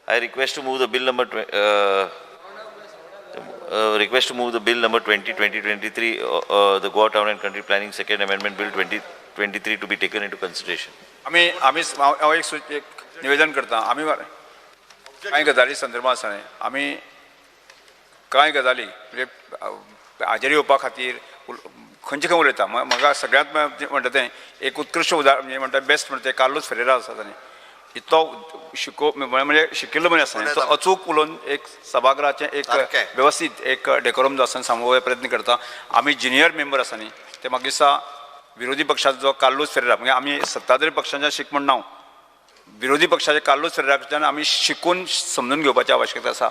I request to move the bill number number 20/2023, the Goa Town and Country Planning Second Amendment Bill 2023 to be taken into consideration. आम्ही एक निवेदन करता. आम्ही कांय गजाली संदर्भात आसा आम्ही कांय गजाली म्हणजे हाजेर येवपा खातीर खंयचे खंय उलयता. म्हाका सगळ्यांत म्हणटा तें एक उत्कृश्ट उदाहरण म्हणजे म्हणटा बेस्ट म्हणटा तें कार्लोस फेरेरा आसा ताणें इतलो म्हणजे शिकिल्लो मनीस आसा तो अचूक उलोवन एक सभागृहाचें एक वेवस्थीत एक डेकोरम जो आसा सांगोवपाचो प्रयत्न करता. आमी ज्युनियर मेंबर आसा न्ही ते म्हाका दिसता विरोधी पक्षाचो जो कार्लोस फेरेरा म्हणजे आमी सत्ताधारी पक्षाच्या शिक म्हण नांव विरोधी पक्षाचे कार्लोस फेरेरा कडच्यान आमी शिकून समजून घेवपाची आवश्यकता आसा.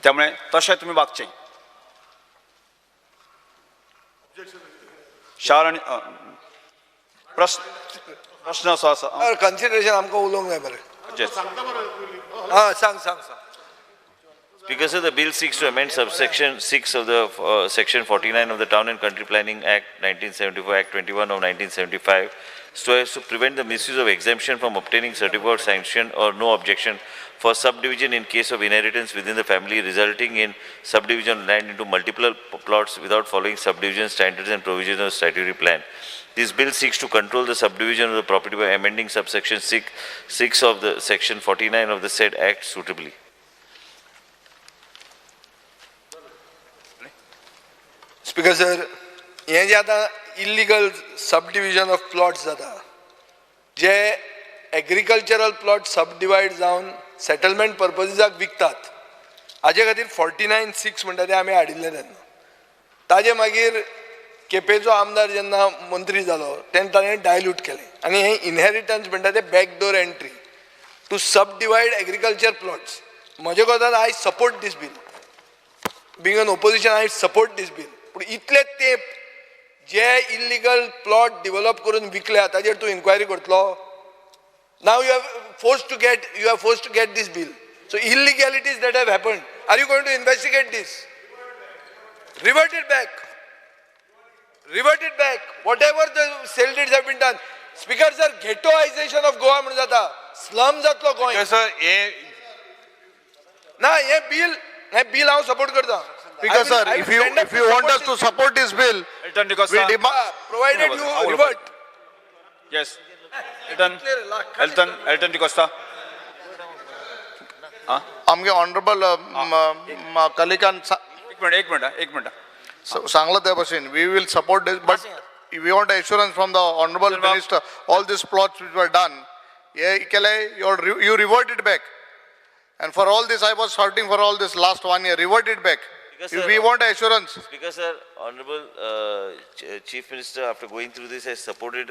त्यामुळे तशें तुमी वागचें. शार आनी प्रश्न असो आसा कन्सिडरेशन आमकां उलोवंक जाय बरें. सांग. Speaker, sir, the bill seeks to amend subsection 6 of the section 49 of the Town and Country Planning Act 1974, Act 21 of 1975, so as to prevent the misuse of exemption from obtaining certificate, sanction or no objection for subdivision in case of inheritance within the family, resulting in subdivision of land into multiple plots without following subdivision standards and provisions of statutory plan. This bill seeks to control the subdivision of the property by amending subsection 6 of the section 49 of the said act suitably. Speaker sir, हे जे आता illegal subdivision of plots जाता जे agricultural plot सबडिवायड जावन settlement पर्पजीसाक विकतात हाजे खातीर 49(6) म्हणटा ते आमी हाडिल्ले तेन्ना ताजे मागीर केपेचो आमदार जेन्ना मंत्री जालो तेन्ना ताणें डायल्यूट केलें आनी हे इनहेरिटन्स म्हणटा ते backdoor entry to subdivided agriculture plots. म्हजे कोतान I support this bill. Being an opposition I support this bill. पूण इतले तेंप जे इल्लीगल प्लॉट डेव्हलप करून विकल्या ताजेर तूं इन्क्वायरी करतलो. Now you have force to get this bill. So illegalities that have happened, are you going to investigate this? Revert it back. Whatever the sale deeds have been done. Speaker sir, ghettoization of Goa म्हणून जाता. Slum जातलो गोंय. ना हे bill हांव support करता. Because sir, if you want us to support this bill, we demand provided you revert. Yes. Elton Costa. आमगे honourable कलिकान एक minute सांगला त्या भाशेन we will support this, but we want assurance from the honorable minister all these plots which were done you revert it back, and for all this I was shouting for all this last 1 year, revert it back. We want assurance. Because sir, honorable Chief Minister, after going through this, has supported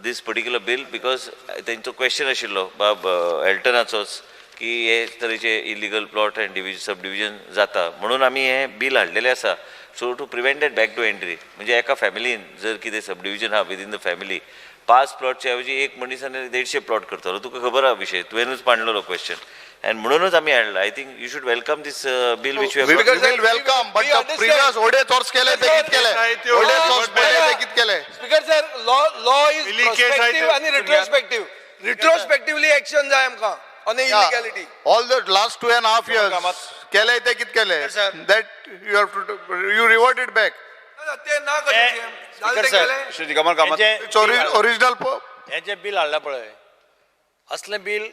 this particular bill because त्यांचो question आशिल्लो बाब एल्टनाचोच की हे तरेचे illegal plot end subdivision जाता म्हणून आमी हे बिल हाडलेले आसा. So to prevent that back to entry म्हणजे एका फॅमिलीन जर कितें सबडिविजन आहा विदीन द फॅमिली 5 प्लॉटच्या ऐवजी एक मनीसाने 150 प्लॉट करतलो. तुका खबर आहा विशय, तुवेंच मांडलेलो क्वेश्चन and म्हणूनच आम्ही हाडला. I think you should welcome this bill which we will welcome, but the previous ओडे सोर्स केले ते कित केले ओडे सोर्स पहिले ते कित केले. Speaker sir, law is prospective आणि retrospectively action जाय आमकां on the illegality. All the last 2.5 years केले ते कित केले that you revert it back. ते ना कशें श्री कमल कामत ओरिजिनल हे जे बिल हाडला पळय असले बिल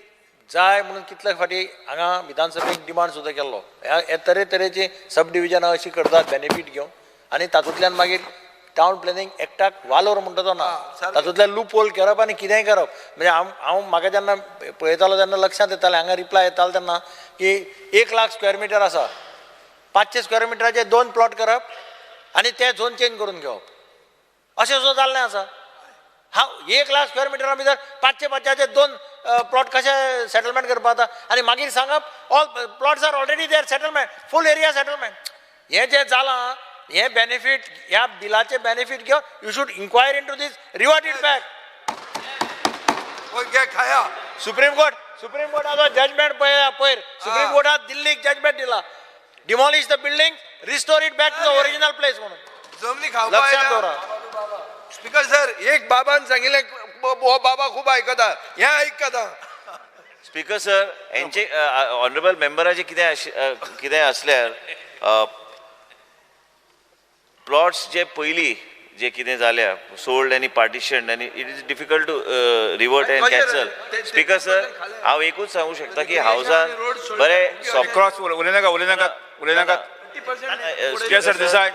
जाय म्हणून कितले फाटी हांगा विधानसभेक डिमांड सुद्दां केल्लो. हे तरेतरेची सब डिविजनां अशी करतात बेनिफीट घेवन आनी तातूंतल्यान मागीर टावन प्लॅनिंग एक्टाक वालोर म्हणटा तो ना तातूंतल्यान लूप होल करप आनी कितेंय करप. म्हणजे हांव म्हाका जेन्ना पळयतालो तेन्ना लक्षांत येतालें हांगा रिप्लाय येतालो तेन्ना की 1 लाख स्क्वेअर मिटर आसा 500 स्क्वेअर मिटराचे 2 प्लॉट करप आनी ते झोन चेंज करून घेवप अशें सुद्दां जाल्लें आसा. 1 लाख स्क्वेअर मिटरा भितर 500 2 प्लॉट कशें सेटलमेंट करपा जाता आनी मागीर सांगप all plots are already there settlement full area settlement. हें जें जालां हें बेनिफीट ह्या बिलाचे बेनिफीट घेवन you should inquire into this, revert it back. Supreme कोर्टाचो जजमेंट पयर सुप्रीम कोर्टान दिल्लीक जजमेंट दिला demolish the building, restore it back to the original place म्हणून. जमनी लक्षात दवरा. स्पीकर सर, एक बाबान सांगिल्लें हो बाबा खूब आयकता, हें आयकता स्पीकर सर यांचे ऑनरेबल मेंबराचे कितें असल्यार प्लॉट्स जे पयलीं जे कितें जाल्या सोल्ड आनी पार्टिशन आनी it is difficult to revert and cancel. Speaker sir हांव एकूच सांगूक शकता की हावजान बरें क्रॉस उलयनाका जय सरदेसाय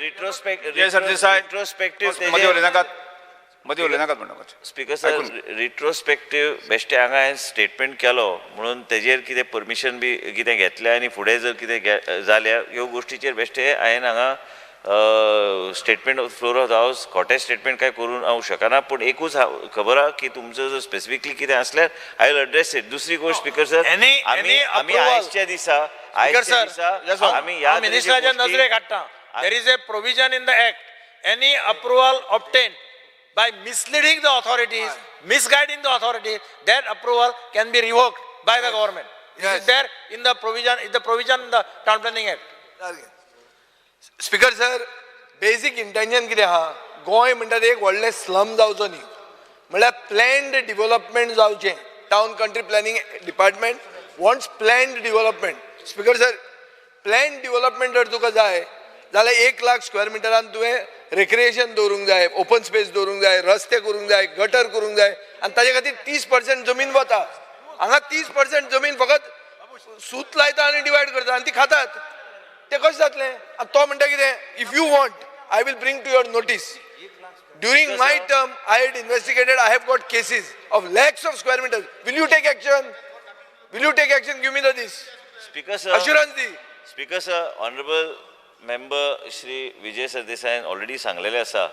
रिट्रोस्पेक्टिव्ह मदीं उलयनाकात म्हणटा स्पीकर सर रिट्रोस्पेक्टिव्ह बेश्टे हांगा हांवें स्टेटमेंट केलो म्हणून तेजेर कितें परमिशन बी कितें घेतलें आनी फुडें जर कितें जाल्या ह्यो गोश्टीचेर बेश्टे हांवें हांगा statement of floor of the हावस खोटें स्टेटमेंट काय करून हांव शकना पूण एकूच खबर आहा की तुमचो जर स्पेसिफिकली कितें असल्यार आय विल एड्रेस इट. दुसरी गोश्ट स्पीकर सर आमी आयजच्या दिसा आमी ह्या मिनिस्टराच्या नजरेक हाडटा. There is a provision in the act any approval obtain by misleading the authorities, misguiding the authorities, that approval can be revoked by the government. This is there in the provision in the Town Planning Act. Speaker sir basic intention कितें आहा गोंय म्हणटा ते एक व्हडलें slum जावचो न्ही म्हळ्यार planned development जावचें. Town country planning department wants planned development. Speaker sir planned development जर तुका जाय जाल्यार 1 लाख स्क्वेअर मिटरान तुवें रेक्रिएशन दवरूंक जाय, ओपन स्पेस दवरूंक जाय, रस्ते करूंक जाय, गटर करूंक जाय आनी ताजे खातीर 30% जमीन वता. हांगा 30% जमीन फकत सूत लायता आनी डिवायड करता आनी ती खातात. ते कशें जातलें? आनी तो म्हणटा कितें if you want I will bring to your notice. During my term I had investigated I have got cases of lakhs of square metres. Will you take action? Will you take action? Give me the this speaker sir assurance दी. Speaker sir honourable member Shri Vijay सरदेसायन already सांगलेलें आसा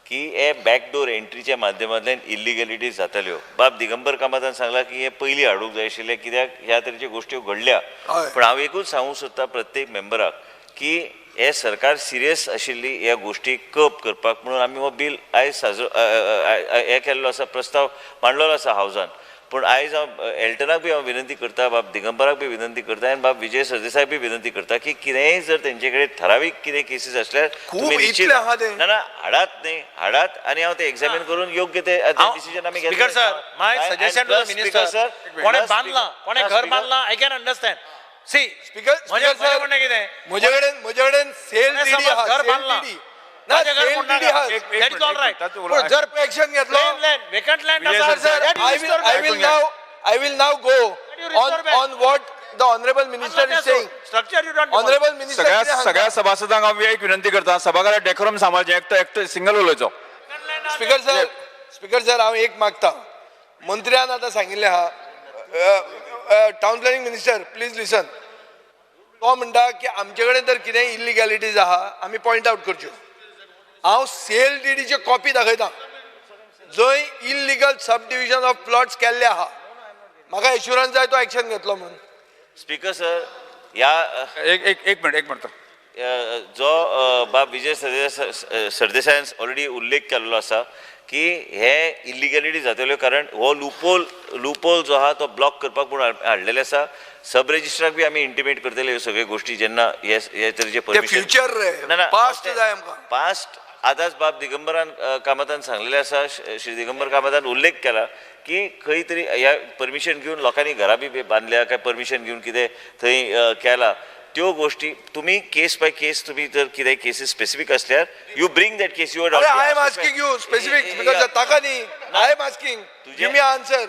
की हे backdoor एंट्रीच्या माध्यमांतल्यान इल्लिगॅलिटीज जातल्यो. बाब दिगंबर कामतान सांगला की हे पयलीं हाडूंक जाय आशिल्लें कित्याक ह्या तरेच्यो गोश्टी घडल्या. पण हांव एकूच सांगूंक सोदता प्रत्येक मेंबराक की हे सरकार सिरियस आशिल्ली ह्या गोश्टी कप करपाक म्हणून आमी हो बील आयज हे केल्लो आसा, प्रस्ताव मांडलेलो आसा हावजान. पूण आयज हांव एल्टनाक बी हांव विनंती करता, बाब दिगंबराक बी विनंती करता आनी बाब विजय सरदेसाय बी विनंती करता की कितेंय जर तेंचे कडेन ठरावीक कितें केसीस आसल्यार तुमी निश्चित ना हाडात न्ही हाडात आनी हांव ते एक्झामीन करून योग्य ते डिसिजन आमी speaker sir my suggestion to the minister कोणे बांदला कोणे घर बांदला I can understand. See speaker sir म्हणणें कितें म्हजे कडेन सेल डीडी आहा. घर बांदला ना सेल डीडी आहा. That is all right. पण जर एक्शन घेतलो vacant land sir I will now go on what the honorable minister is saying. Structure you don't. Honorable minister सगळ्या सभासदांक हांव एक विनंती करता सभाघरात डेकोरम सांबाळचें. एकटो सिंगल उलोवचो. स्पीकर सर हांव एक मागता. मंत्र्यान आतां सांगिल्लें आहा टावन प्लॅनिंग मिनिस्टर प्लीज लिसन. तो म्हणटा की आमचे कडेन जर कितेंय इल्लिगॅलिटीज आहा आमी पॉयंट आउट करच्यो. हांव सेल डीडीचे कॉपी दाखयता जंय illegal sub division of plots केल्ले आहा. म्हाका एश्युरन्स जाय तो एक्शन घेतलो म्हणून. स्पीकर सर ह्या एक मिनट जो बाब विजय सरदेसायन ऑलरेडी उल्लेख केल्लो आसा की हे इल्लिगॅलिटी जातल्यो कारण हो लूपोल जो आहा तो ब्लॉक करपाक म्हणून हाडलेले आसा. सब रेजिस्ट्राक बी आमी इंटिमेट करतले ह्यो सगळ्यो गोश्टी जेन्ना हे तरेचे फ्युचर पास्ट जाय आमकां. पास्ट आतांच बाब दिगंबरान कामतान सांगलेलें आसा, श्री दिगंबर कामतान उल्लेख केला की खंय तरी ह्या परमिशन घेवन लोकांनी घरां बी बांदल्या काय परमिशन घेवन कितें थंय केला त्यो गोश्टी तुमी केस बाय केस तुमी जर कितें केसीस स्पेसिफीक असल्यार you bring that case. You I am asking you specific because ताका न्ही I am asking give me answer.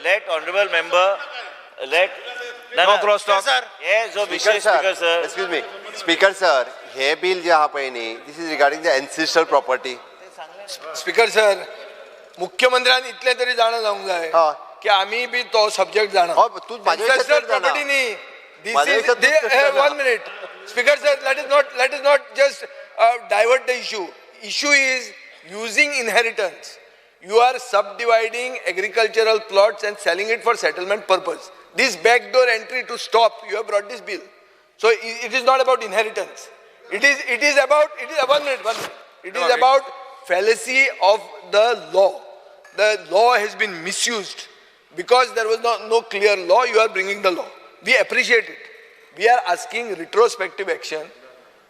Let honourable member excuse me speaker sir हे बिल जे आहा पळय न्ही this is regarding the ancestral property. Speaker sir मुख्यमंत्र्यान इतलें तरी जाणा जावंक जाय की आमी बी तो सब्जेक्ट जाणा. एन्सिस्ट्रल प्रॉपर्टी न्ही this is 1 minute. Speaker sir let us not just divert the issue. Issue is using inheritance. You are subdividing agricultural plots and selling it for settlement purpose. This backdoor entry to stop, you have brought this bill. So it is not about inheritance. It is about 1 minute. It is about fallacy of the law. The law has been misused because there was no clear law. You are bringing the law. We appreciate it. We are asking retrospective action.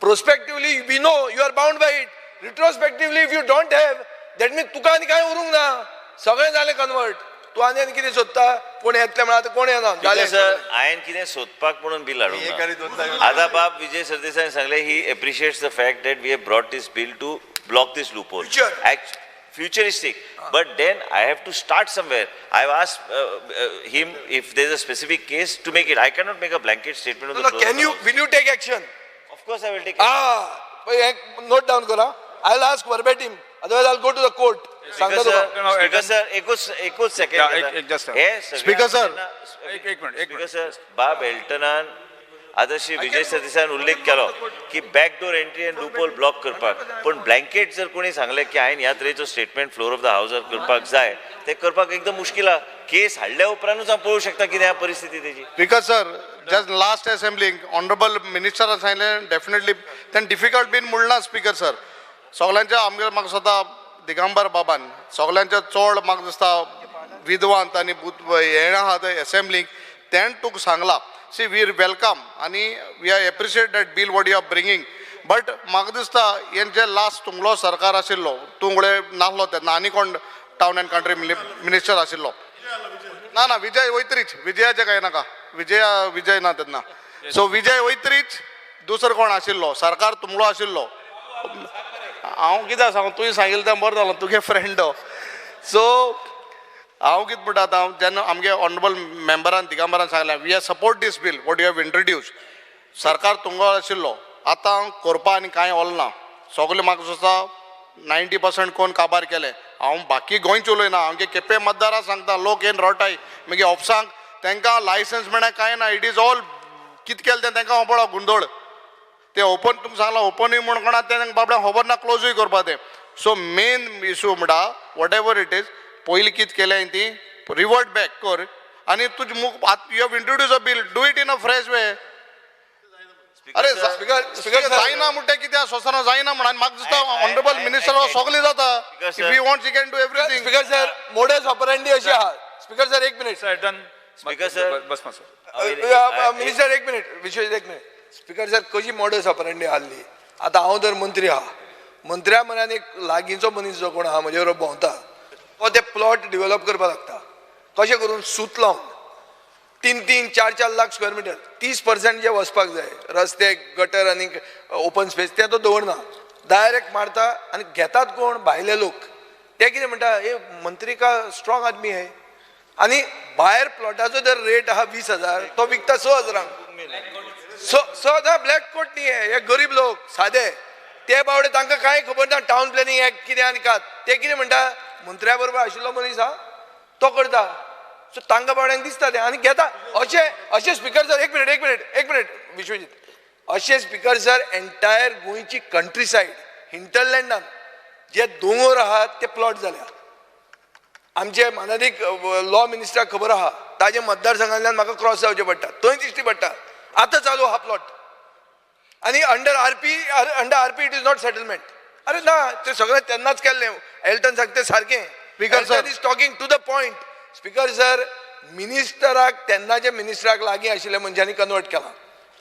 Prospectively, we know you are bound by it. Retrospectively, if you don't have, that mean तुका आनी कांय उरूंक ना सगळें जालें convert तूं आनी कितें सोदता कोण येतले म्हण आतां कोण येना जालें सर हांवें कितें सोदपाक म्हणून बील हाडूंक ना आतां बाब विजय सरदेसायन सांगलें he appreciates the fact that we have brought this bill to block this loophole futuristic, but then I have to start somewhere. I have asked him if there is a specific case to make it. I cannot make a blanket statement on the floor. can you will you take action? Of course I will take action. Note down kara. I'll ask verbatim. Otherwise I'll go to the court. Speaker sir, एकूच second. Speaker sir. Speaker sir, बाब एल्टनान आता श्री विजय सरदेसायन उल्लेख केलो की backdoor entry end loophole block करपाक पण blanket जर कोणी सांगलें की हांवें ह्या तरेचो स्टेटमेंट फ्लोर ऑफ द हावसार करपाक जाय ते करपाक एकदम मुश्कील आहा केस हाडल्या उपरांतूच हांव पळोवंक शकता कितें आहा परिस्थिती तेजी Speaker sir, just last assembly, honorable minister सांगलें definitely then difficult बीन म्हणना speaker sir. सगळ्यांच्या आमगे म्हाका स्वता दिगंबर बाबान सगळ्यांच्या चड म्हाका दिसता विद्वांत आनी हें आहा थंय असेंब्लीक तेण तुका सांगला See, we welcome and we appreciate that bill what you are bringing. But म्हाका दिसता हेंचे लास्ट तुमलो सरकार आशिल्लो तुमकडे नासलो तेन्ना आनी कोण टावन एंड कंट्री मिनिस्टर आशिल्लो ना ना विजय वैत्रीच विजयाचे काय नाका विजय ना तेन्ना सो विजय वैत्रीच दुसरो कोण आशिल्लो सरकार तुमलो आशिल्लो हांव कितें सांगू तुवें सांगिल्लें तें बरें जालें तुगे फ्रेंड सो हांव कितें म्हणटा आतां जेन्ना आमगे ऑनरेबल मेंबरान दिगंबरान सांगलें we are support this bill what you have introduce सरकार तुमगो आशिल्लो आतां करपा आनी कांय ओल ना सगळें म्हाका दिसता 90% कोण काबार केले हांव बाकी गोंयच उलयना आमगे केपें मतदारां सांगता लोक येवन रडटाय मागीर ऑफिसांक तांकां लायसन्स मेळना कांय ना इट इज ऑल कितें केलें तें तांकां खबर गुंदोळ ते ओपन तुमकां सांगलां ओपनूय म्हण कोणा तें बाबड्या खबर ना क्लोजूय करपा तें सो मेन इशू म्हणटा वॉट एवर इट इज पयलीं कितें केलें ती रिवर्ट बॅक कर आनी तुजें मुख you have introduce a bill do it in a fresh way अरे स्पीकर जायना म्हणटा कित्याक सोसना जायना म्हणून म्हाका दिसता ऑनरेबल मिनिस्टर सगळें जाता if he wants he can do everything speaker sir modus operandi अशी आहा स्पीकर सर एक मिनिट स्पीकर सर बस मिनिस्टर एक मिनिट विश्वेश एक मिनिट स्पीकर सर कशी मोडस ऑपरेंडी आसली आतां हांव जर मंत्री आहा मंत्र्या म्हऱ्यान एक लागींचो मनीस जो कोण आहा म्हजे बरोबर भोंवता तो ते प्लॉट डेव्हलप करपाक लागता कशें करून सूत लावन 3-4 लाख स्क्वेअर मिटर 30% जे वचपाक जाय रस्ते गटर आनी ओपन स्पेस ते तो दवरना डायरेक्ट मारता आनी घेतात कोण भायले लोक ते कितें म्हणटा हे मंत्री का स्ट्रॉंग आदमी है आनी भायर प्लॉटाचो जर रेट आहा 20,000 तो विकता 6,000 6,000 ब्लॅक कोट न्ही हे गरीब लोक सादे ते बावडे तांकां कांय खबर ना टावन प्लॅनिंग एक्ट कितें आनी कात ते कितें म्हणटा मंत्र्या बरोबर आशिल्लो मनीस हा तो करता सो तांकां बावड्यांक दिसता तें आनी घेता अशें स्पीकर सर एक मिनिट विश्वजीत अशें स्पीकर सर एंटायर गोंयची कंट्री सायड हिंटरलँडान जे दोंगर आहात ते प्लॉट जाल्या आमचे माननीक लॉ मिनिस्टराक खबर आहा ताजे मतदारसंघांतल्यान म्हाका क्रॉस जावचें पडटा थंय दिश्टी पडटा आतां चालू हा प्लॉट आनी under RP it is not settlement अरे ना ते सगळें तेन्नाच केल्लें एल्टन सांगता सारकें speaker sir is talking to the point speaker sir मिनिस्टराक तेन्नाच्या मिनिस्टराक लागीं आशिल्ल्या मनशांनी कन्वर्ट केला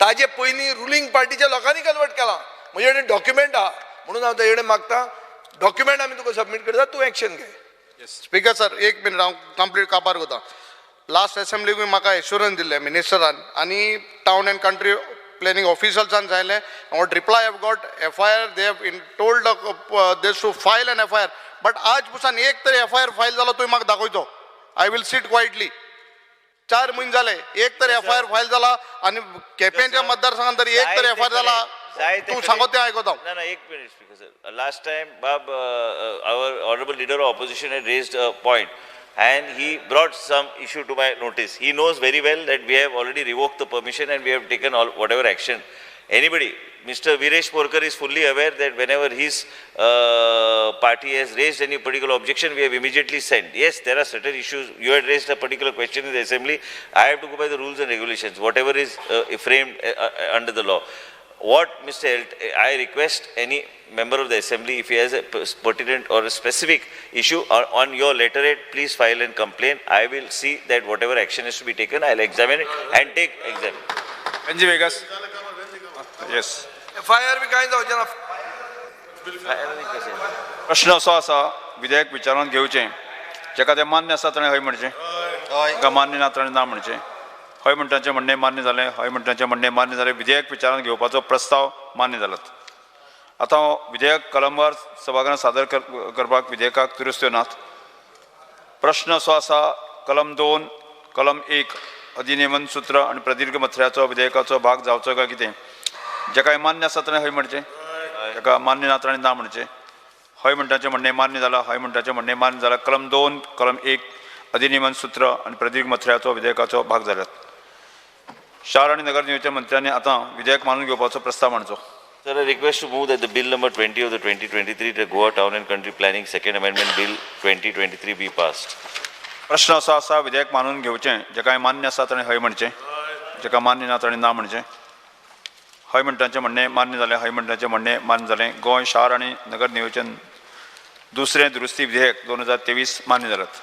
ताजे पयलीं रुलींग पार्टीच्या लोकांनी कन्वर्ट केला म्हजे कडेन डॉक्युमेंट आहा म्हणून हांव तेजे कडेन मागता डॉक्युमेंट आमी तुका सबमीट करता तूं एक्शन घे स्पीकर सर एक मिनिट हांव कंप्लीट काबार करता लास्ट असेंब्लीक म्हाका एश्युरन्स दिल्ले मिनिस्टरान आनी टावन एंड कंट्री प्लॅनिंग ऑफिसर्सान सांगलें what reply have got FIR they have told they to file an FIR but आज पासून एक तरी FIR फायल जालो तुवें म्हाका दाखयचो आय विल सीट क्वायटली 4 म्हयने जाले एक तरी FIR फायल जाला आनी केपेंच्या मतदारसंघात तरी एक तरी FIR जाला तूं सांगो तें आयकता ना एक minute speaker sir last time बाब our honorable leader of opposition had raised a point and he brought some issue to my notice. He knows very well that we have already revoked the permission and we have taken all whatever action. Anybody, Mr. Viresh Porkar is fully aware that whenever his party has raised any particular objection, we have immediately sent. Yes, there are certain issues. You had raised a particular question in the assembly. I have to go by the rules and regulations, whatever is framed under the law. What Mr. I request any member of the assembly, if he has a pertinent or a specific issue on your letterhead, please file and complain. I will see that whatever action is to be taken, I will examine it and take exam. Benji Vegas. Yes. FIR बी कांय जावचें ना प्रश्न असो आसा विधेयक विचारांत घेवचें जेका तें मान्य आसा ताणें हय म्हणचें जेका मान्य ना ताणें ना म्हणचें हय म्हणटाचें म्हणणें मान्य जालें हय म्हणटाचें म्हणणें मान्य जालें विधेयक विचारांत घेवपाचो प्रस्ताव मान्य जालात आतां हांव विधेयक कलमवार सभाघरांत सादर करपाक विधेयकाक दुरुस्त्यो नात प्रश्न असो आसा कलम 2 कलम 1 अधिनियमन सूत्र आनी प्रदीर्घ मथळ्याचो विधेयकाचो भाग जावचो काय कितें जेका मान्य आसा ताणें हय म्हणचें जेका मान्य ना ताणें ना म्हणचें हय म्हणटाचें म्हणणें मान्य जालां हय म्हणटाचें म्हणणें मान्य जालां कलम 2 कलम 1 अधिनियमन सूत्र आनी प्रदीर्घ मथळ्याचो विधेयकाचो भाग जाल्यात शार आनी नगर नियोजन मंत्र्यांनी आतां विधेयक मानून घेवपाचो प्रस्ताव मांडचो Sir, I request to move that the bill number 20 of the 2023 the Goa Town and Country Planning Second Amendment Bill 2023 be passed. प्रश्न असो आसा विधेयक मानून घेवचें जेका मान्य आसा ताणें हय म्हणचें जेका मान्य ना ताणें ना म्हणचें हय म्हणटाचें म्हणणें मान्य जालें हय म्हणटाचें म्हणणें मान्य जालें गोंय शार आनी नगर नियोजन दुसरें दुरुस्ती विधेयक 2023 मान्य जालात